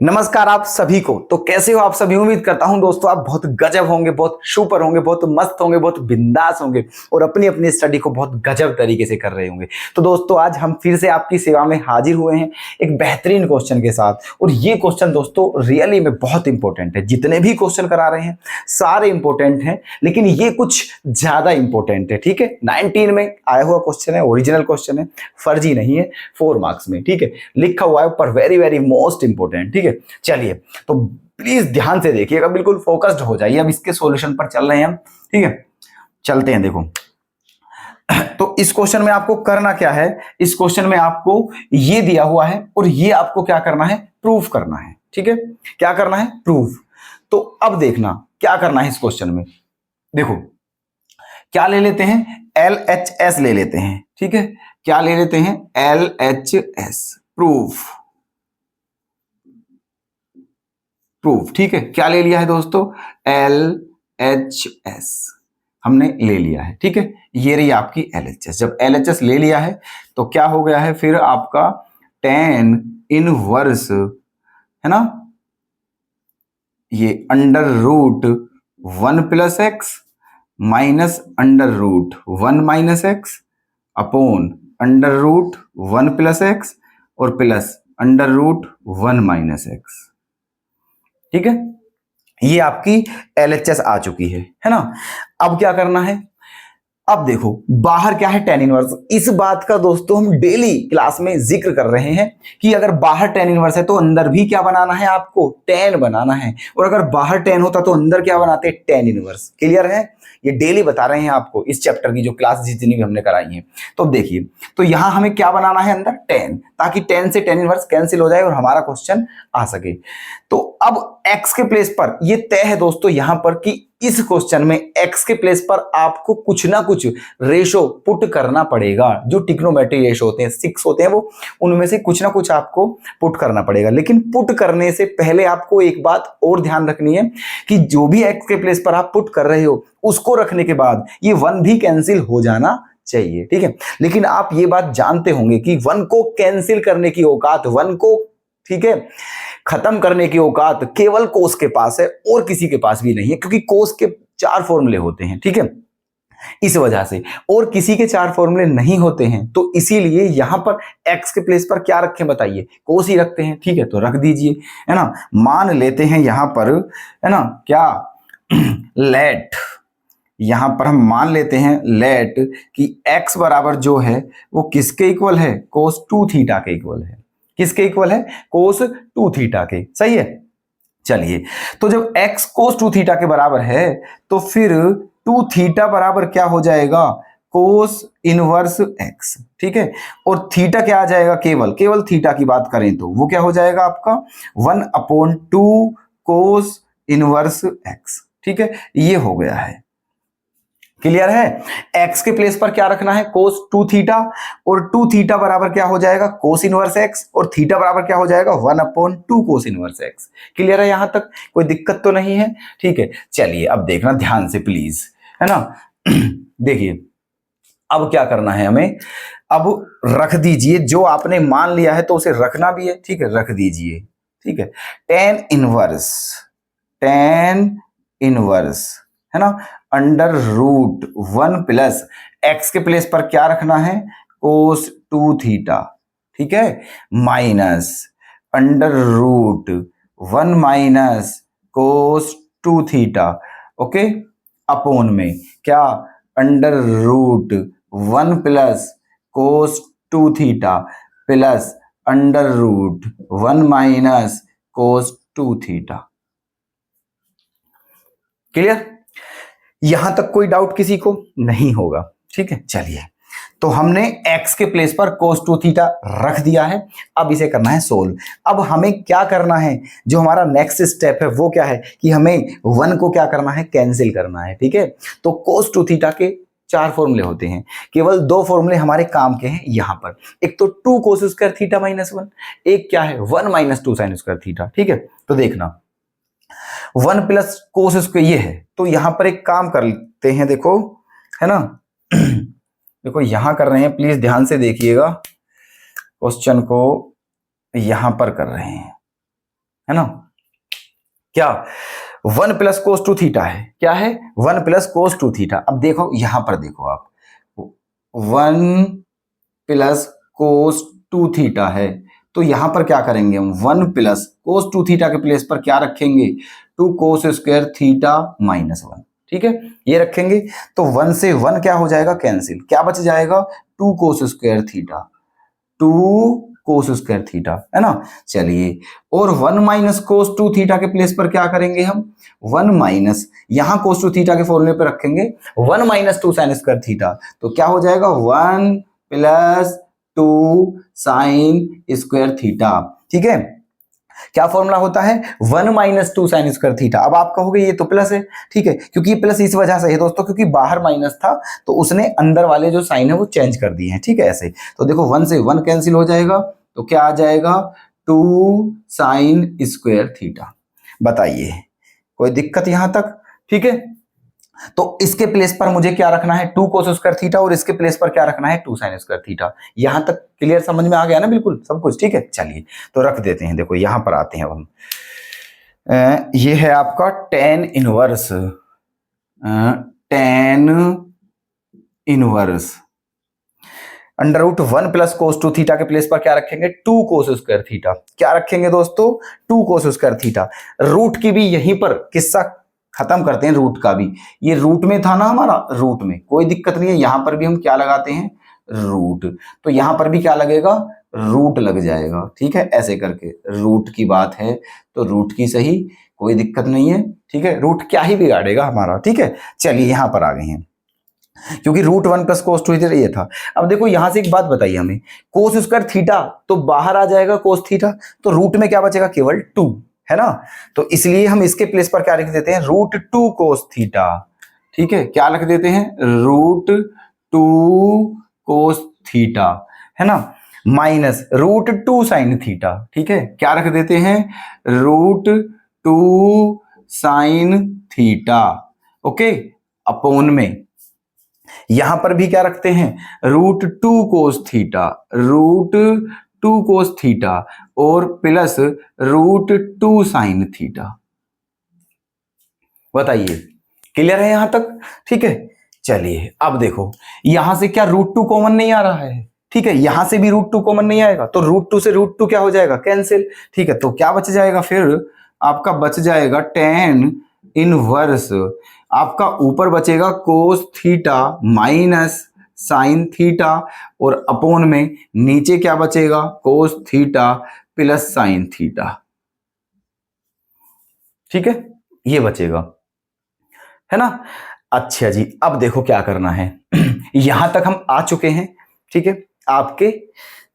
नमस्कार आप सभी को। तो कैसे हो आप सभी? उम्मीद करता हूं दोस्तों आप बहुत गजब होंगे, बहुत सुपर होंगे, बहुत मस्त होंगे, बहुत बिंदास होंगे और अपनी अपनी स्टडी को बहुत गजब तरीके से कर रहे होंगे। तो दोस्तों आज हम फिर से आपकी सेवा में हाजिर हुए हैं एक बेहतरीन क्वेश्चन के साथ। और ये क्वेश्चन दोस्तों रियली में बहुत इंपॉर्टेंट है। जितने भी क्वेश्चन करा रहे हैं सारे इंपॉर्टेंट हैं, लेकिन ये कुछ ज्यादा इंपॉर्टेंट है। ठीक है, 19 में आया हुआ क्वेश्चन है, ओरिजिनल क्वेश्चन है, फर्जी नहीं है, 4 मार्क्स में। ठीक है, लिखा हुआ है ऊपर वेरी वेरी मोस्ट इंपॉर्टेंट। ठीक है, चलिए तो प्लीज ध्यान से देखिएगा, बिल्कुल फोकस्ड हो जाइए। अब इसके सॉल्यूशन पर चल रहे हैं हम। ठीक है, चलते हैं। देखो तो इस क्वेश्चन में आपको करना क्या है, इस क्वेश्चन में आपको ये दिया हुआ है और ये आपको क्या करना है, प्रूफ करना है। ठीक है, क्या करना है, प्रूफ। तो अब देखना क्या करना है इस क्वेश्चन में। देखो क्या ले लेते हैं, LHS ले लेते हैं। ठीक है, क्या ले लेते हैं, LHS, प्रूफ। प्रूफ, ठीक है, क्या ले लिया है दोस्तों, LHS हमने ले लिया है। ठीक है, ये रही आपकी LHS। जब LHS ले लिया है तो क्या हो गया है फिर आपका tan इनवर्स, है ना, ये under root 1 plus x minus under root 1 minus x upon under root 1 plus x और plus under root 1 minus x. ठीक है, ये आपकी LHS आ चुकी है ना। अब क्या करना है, अब देखो बाहर क्या है, tan इनवर्स। इस बात का दोस्तों हम डेली क्लास में जिक्र कर रहे हैं कि अगर बाहर tan इनवर्स है तो अंदर भी क्या बनाना है, आपको tan बनाना है। और अगर बाहर tan होता तो अंदर क्या बनाते, tan इनवर्स। क्लियर है, ये डेली बता रहे हैं आपको इस चैप्टर की जो क्लास जितनी भी हमने कराई है। तो देखिए, तो यहां हमें क्या बनाना है, अंदर tan, ताकि tan से tan इनवर्स कैंसिल हो जाए और हमारा क्वेश्चन आ सके। तो अब x के प्लेस पर ये तय है दोस्तों यहां पर कि इस क्वेश्चन में x के प्लेस पर आपको कुछ ना कुछ रेशो पुट करना पड़ेगा। जो ट्रिग्नोमेट्री रेशो होते हैं, 6 होते हैं वो, उनमें से कुछ ना कुछ आपको पुट करना पड़ेगा। लेकिन पुट करने से पहले आपको एक बात और ध्यान रखनी है कि जो भी x के प्लेस पर आप पुट कर रहे हो उसको रखने के बाद ये 1 भी कैंसिल हो जाना चाहिए। ठीक है, लेकिन आप ये बात जानते होंगे कि 1 को कैंसिल करने की औकात, 1 को, ठीक है, खत्म करने की औकात केवल कोस के पास है और किसी के पास भी नहीं है, क्योंकि कोस के 4 फॉर्मूले होते हैं। ठीक है, इस वजह से, और किसी के 4 फॉर्मूले नहीं होते हैं, तो इसीलिए यहां पर x के प्लेस पर क्या रखें बताइए, कोस ही रखते हैं। ठीक है, तो रख दीजिए, है ना। मान लेते हैं यहां पर, है ना, क्या लेट, यहां पर हम मान लेते हैं लेट कि x बराबर जो है वो किसके इक्वल है, कोस 2 थीटा के इक्वल है। किसके इक्वल है, कोस 2 थीटा के। सही है, चलिए, तो जब x कोस 2 थीटा के बराबर है तो फिर 2 थीटा बराबर क्या हो जाएगा, कोस इनवर्स x। ठीक है, और थीटा क्या आ जाएगा, केवल केवल थीटा की बात करें तो वो क्या हो जाएगा आपका 1/2 कोस इनवर्स x। ठीक है, ये हो गया है। क्लियर है, x के प्लेस पर क्या रखना है, कोस 2 थीटा, और 2 थीटा बराबर क्या हो जाएगा, कोस इनवर्स x, और थीटा बराबर क्या हो जाएगा 1/2 कोस इनवर्स x। क्लियर है, यहां तक कोई दिक्कत तो नहीं है। ठीक है, चलिए अब देखना ध्यान से प्लीज, है ना। देखिए अब क्या करना है हमें, अब रख दीजिए जो आपने मान लिया है तो उसे रखना भी है। ठीक है, रख दीजिए। ठीक है, tan इनवर्स, है ना, अंडर रूट 1 प्लस एक्स के प्लेस पर क्या रखना है, कोस 2 थीटा। ठीक है, minus under root 1 minus cos 2 theta. Okay, upon में क्या, under root 1 plus cos 2 theta plus under root 1 minus cos 2 theta. Clear, यहां तक कोई डाउट किसी को नहीं होगा। ठीक है, चलिए, तो हमने x के प्लेस पर cos 2 थीटा रख दिया है। अब इसे करना है सोल्व। अब हमें क्या करना है, जो हमारा नेक्स्ट स्टेप है वो क्या है कि हमें 1 को क्या करना है, कैंसिल करना है। ठीक है, तो cos 2 थीटा के 4 फॉर्मूले होते हैं, केवल 2 फॉर्मूले हमारे काम के हैं यहां पर। एक तो 2 कोस स्क्वायर थीटा माइनस 1, एक क्या है 1 माइनस 2 साइन स्क्वायर थीटा। ठीक है, तो देखना 1 प्लस कोस स्क्वायर ये है, तो यहां पर एक काम करते हैं, देखो, है ना। देखो यहां कर रहे हैं, प्लीज ध्यान से देखिएगा, क्वेश्चन को यहां पर कर रहे हैं। है ना, क्या 1 प्लस कोस टू थीटा है, क्या है 1 प्लस कोस टू थीटा। अब देखो यहां पर देखो आप 1 प्लस कोस टू थीटा है, तो यहां पर क्या करेंगे हम 1 प्लस कोस टू थीटा के प्लेस पर क्या रखेंगे 2 कोस स्क्वायर थीटा माइनस 1, ठीक है ये रखेंगे। तो 1 से 1 क्या हो जाएगा कैंसिल, क्या बच जाएगा 2 cos square theta, 2 cos square theta, है ना। चलिए और 1 माइनस कोस टू थीटा के प्लेस पर क्या करेंगे हम 1 माइनस, यहां कोस टू थीटा के फॉर्मूले पर रखेंगे 1 माइनस 2 साइन स्क्वायर थीटा, तो क्या हो जाएगा 1 प्लस 2 साइन स्क्वायर थीटा, ठीक है। क्या फॉर्मूला होता है 1 माइनस 2 साइन स्क्वायर थीटा। अब आप कहोगे ये तो प्लस है, ठीक है, क्योंकि ये प्लस इस वजह से है दोस्तों क्योंकि बाहर माइनस था तो उसने अंदर वाले जो साइन है वो चेंज कर दिए हैं, ठीक है ऐसे। तो देखो 1 से 1 कैंसिल हो जाएगा, तो क्या आ जाएगा 2 साइन स्क्वायर थीटा। बताइए कोई दिक्कत यहां तक, ठीक है। तो इसके प्लेस पर मुझे क्या रखना है 2 कोस स्क्वायर थीटा और इसके प्लेस पर क्या रखना है 2 साइन स्क्वायर थीटा। यहां तक क्लियर समझ में आ गया ना बिल्कुल सब कुछ, ठीक है। चलिए तो रख देते हैं, देखो यहां पर आते हैं अब हम, ये है आपका tan inverse under root 1 plus cos two theta के प्लेस पर क्या रखेंगे 2 कोस स्क्वायर थीटा, क्या रखेंगे दोस्तों 2 कोस स्क्वायर थीटा। रूट की भी यहीं पर किस्सा खत्म करते हैं, रूट का भी, ये रूट में था ना हमारा, रूट में कोई दिक्कत नहीं है, यहां पर भी हम क्या लगाते हैं रूट, तो यहां पर भी क्या लगेगा रूट लग जाएगा, ठीक है ऐसे करके। रूट की बात है तो रूट की सही, कोई दिक्कत नहीं है, ठीक है, रूट क्या ही बिगाड़ेगा हमारा, ठीक है। चलिए यहां पर आ गए हैं क्योंकि रूट 1 प्लस कोस टू ये था। अब देखो यहां से एक बात बताइए हमें, कोस स्क्वायर थीटा तो बाहर आ जाएगा कोस थीटा, तो रूट में क्या बचेगा केवल 2, है ना। तो इसलिए हम इसके प्लेस पर क्या लिख देते हैं रूट 2 कोस थीटा, ठीक है, क्या लिख देते हैं रूट 2 कोस थीटा, है ना, माइनस रूट 2 साइन थीटा, ठीक है, क्या रख देते हैं root 2 sine theta, okay, upon में यहां पर भी क्या रखते हैं root 2 cos theta, root 2 cos theta और प्लस रूट 2 साइन थीटा। बताइए क्लियर है यहां तक, ठीक है। चलिए अब देखो यहां से क्या रूट 2 कॉमन नहीं आ रहा है, ठीक है, यहां से भी रूट 2 कॉमन नहीं आएगा तो रूट 2 से रूट 2 क्या हो जाएगा कैंसिल, ठीक है। तो क्या बच जाएगा फिर आपका बच जाएगा टेन इनवर्स, आपका ऊपर बचेगा cos theta minus sine theta और अपोन में नीचे क्या बचेगा cos theta plus sine theta, ठीक है ये बचेगा, है ना। अच्छा जी अब देखो क्या करना है यहां तक हम आ चुके हैं, ठीक है, आपके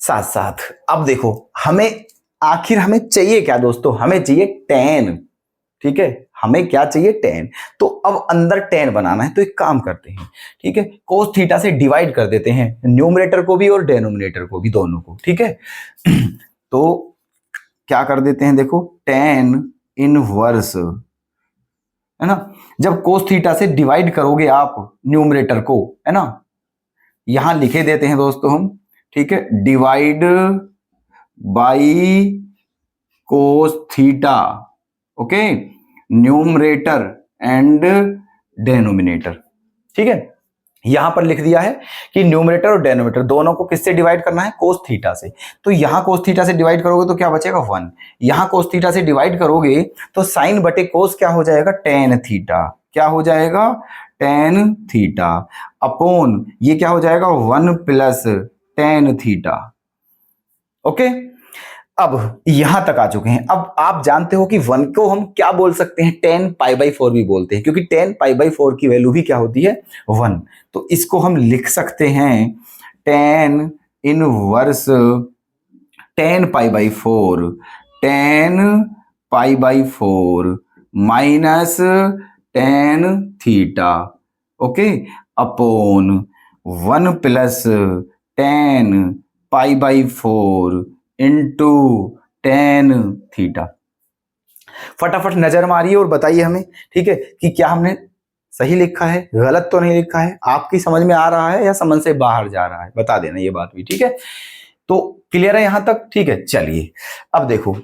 साथ साथ अब देखो हमें आखिर हमें चाहिए क्या दोस्तों, हमें चाहिए टेन, ठीक है, हमें क्या चाहिए टेन। तो अब अंदर टेन बनाना है तो एक काम करते हैं, ठीक है, कोस थीटा से डिवाइड कर देते हैं न्यूमरेटर को भी और डेनोमिनेटर को भी, दोनों को, ठीक है। तो क्या कर देते हैं देखो टेन इनवर्स, है ना, जब कोस थीटा से डिवाइड करोगे आप न्यूमरेटर को, है ना, यहां लिखे देते हैं दोस्तों हम, ठीक है, divide by cos theta, okay, numerator and denominator, ठीक है। यहां पर लिख दिया है कि न्यूमरेटर और डेनोमिनेटर दोनों को किससे डिवाइड करना है कोस थीटा से, तो यहां कोस थीटा से डिवाइड करोगे तो क्या बचेगा 1, यहां कोस थीटा से डिवाइड करोगे तो साइन बटे कोस क्या हो जाएगा टेन थीटा, क्या हो जाएगा टेन थीटा अपोन ये क्या हो जाएगा 1 प्लस टेन थीटा, ओके। अब यहां तक आ चुके हैं, अब आप जानते हो कि 1 को हम क्या बोल सकते हैं 10 पाई बाई 4 भी बोलते हैं क्योंकि 10 पाई बाई 4 की वैल्यू भी क्या होती है 1, तो इसको हम लिख सकते हैं 10 inverse 10 pi by 4, 10 pi by 4 minus 10 theta, okay, upon 1 plus 10 pi by 4 into 10 theta. फटाफट नजर मारिए और बताइए हमें, ठीक है, कि क्या हमने सही लिखा है गलत तो नहीं लिखा है, आपकी समझ में आ रहा है या समझ से बाहर जा रहा है, बता देना ये बात भी, ठीक है। तो क्लियर है यहां तक, ठीक है। चलिए अब देखो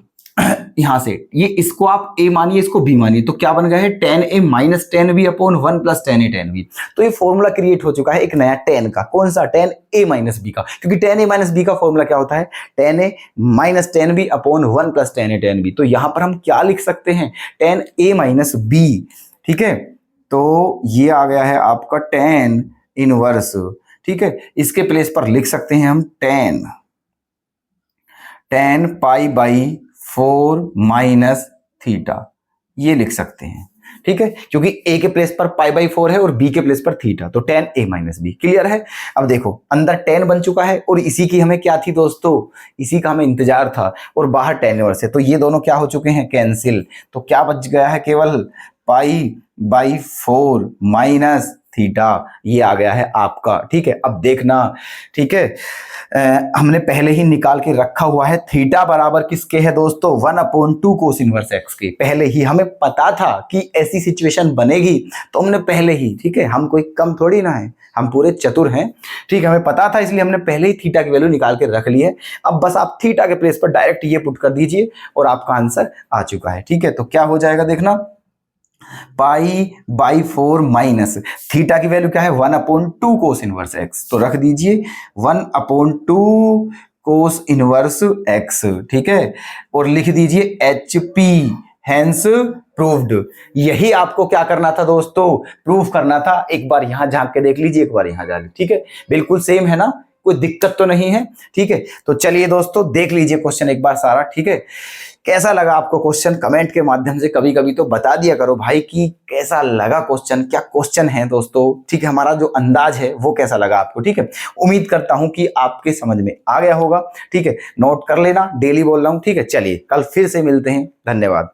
यहां से ये इसको आप a मानिए, इसको b मानिए, तो क्या बन गया है tan a minus tan b upon 1 plus tan a tan b। तो ये फॉर्मूला क्रिएट हो चुका है एक नया tan का। कौन सा? tan a माइनस b का, क्योंकि tan a माइनस b का फॉर्मूला क्या होता है? tan a minus tan b upon 1 plus tan a tan b। तो यहां पर हम क्या लिख सकते हैं? tan a माइनस b, ठीक है। तो ये आ गया है आपका tan इनवर्स, ठीक है। इसके प्लेस पर लिख सकते हैं हम tan pi by 4 minus theta, ये लिख सकते हैं, ठीक है, क्योंकि a के प्लेस पर पाई बाई 4 है और b के प्लेस पर थीटा, तो tan a minus B. Clear है? अब देखो अंदर tan बन चुका है और इसी की हमें क्या थी दोस्तों? इसी का हमें इंतजार था, और बाहर tan इनवर्स है, तो ये दोनों क्या हो चुके हैं? कैंसिल। तो क्या बच गया है? केवल पाई बाई 4 माइनस थीटा, ये आ गया है आपका, ठीक है। अब देखना, ठीक है, हमने पहले ही निकाल के रखा हुआ है, थीटा बराबर किसके है दोस्तों? 1/2 कोस इनवर्स एक्स के। पहले ही हमें पता था कि ऐसी सिचुएशन बनेगी, तो हमने पहले ही, ठीक है, हम कोई कम थोड़ी ना है, हम पूरे चतुर हैं, ठीक है, हमें पता था, इसलिए हमने पहले ही थीटा की वैल्यू निकाल के रख ली है। अब बस आप थीटा के प्लेस पर डायरेक्ट ये पुट कर दीजिए और आपका आंसर आ चुका है, ठीक है। तो क्या हो जाएगा देखना, पाई बाई 4 माइनस थीटा की वैल्यू क्या है? 1/2 कोस इनवर्स एक्स, तो रख दीजिए 1/2 कोस इनवर्स एक्स, ठीक है, और लिख दीजिए एच पी, हैंस प्रूव्ड। यही आपको क्या करना था दोस्तों? प्रूफ करना था। एक बार यहां झांक के देख लीजिए, एक बार यहां झांक, ठीक है, बिल्कुल सेम है ना, कोई दिक्कत तो नहीं है, ठीक है। तो चलिए दोस्तों देख लीजिए क्वेश्चन एक बार सारा, ठीक है। कैसा लगा आपको क्वेश्चन? कमेंट के माध्यम से कभी कभी तो बता दिया करो भाई कि कैसा लगा क्वेश्चन, क्या क्वेश्चन है दोस्तों, ठीक है, हमारा जो अंदाज है वो कैसा लगा आपको, ठीक है। उम्मीद करता हूं कि आपके समझ में आ गया होगा, ठीक है। नोट कर लेना, डेली बोल रहा हूं, ठीक है। चलिए कल फिर से मिलते हैं, धन्यवाद।